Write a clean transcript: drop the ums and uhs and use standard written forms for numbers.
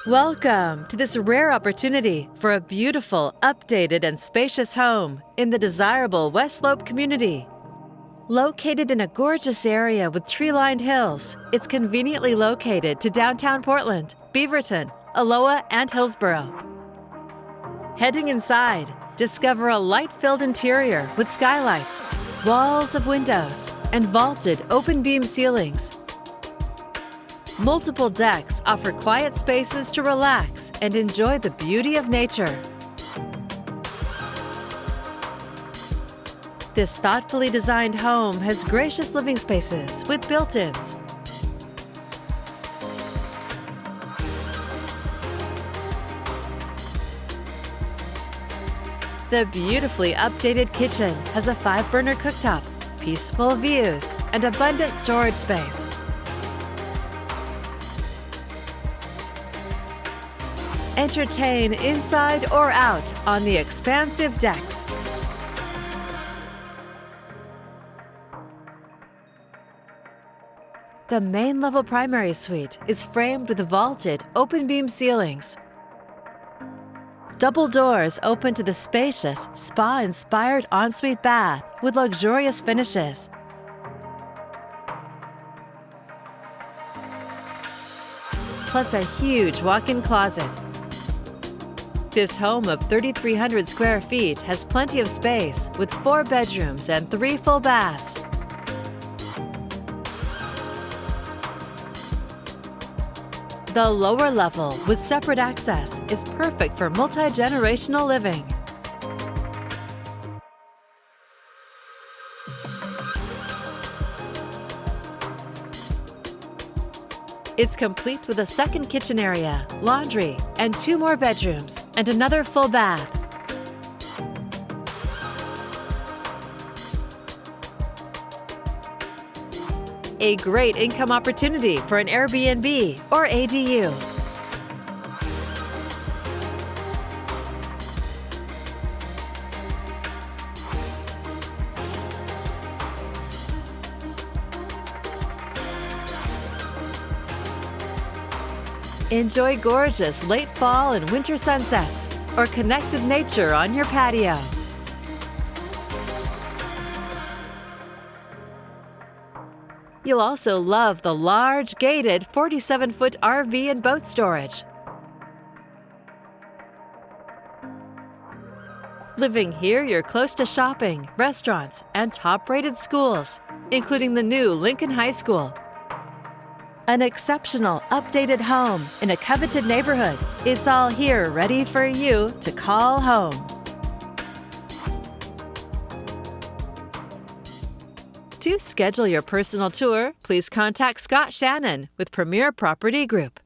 Welcome to this rare opportunity for a beautiful, updated, and spacious home in the desirable West Slope community. Located in a gorgeous area with tree-lined hills, it's conveniently located to downtown Portland, Beaverton, Aloha and Hillsboro. Heading inside, discover a light-filled interior with skylights, walls of windows, and vaulted open-beam ceilings. Multiple decks offer quiet spaces to relax and enjoy the beauty of nature. This thoughtfully designed home has gracious living spaces with built-ins. The beautifully updated kitchen has a 5-burner cooktop, peaceful views, and abundant storage space. Entertain inside or out on the expansive decks. The main level primary suite is framed with vaulted open-beam ceilings. Double doors open to the spacious, spa-inspired ensuite bath with luxurious finishes. Plus a huge walk-in closet. This home of 3,300 square feet has plenty of space with 4 bedrooms and 3 full baths. The lower level with separate access is perfect for multi-generational living. It's complete with a second kitchen area, laundry, and 2 more bedrooms, and another full bath. A great income opportunity for an Airbnb or ADU. Enjoy gorgeous late fall and winter sunsets, or connect with nature on your patio. You'll also love the large, gated 47-foot RV and boat storage. Living here, you're close to shopping, restaurants, and top-rated schools, including the new Lincoln High School. An exceptional, updated home in a coveted neighborhood. It's all here ready for you to call home. To schedule your personal tour, please contact Scott Shannon with Premier Property Group.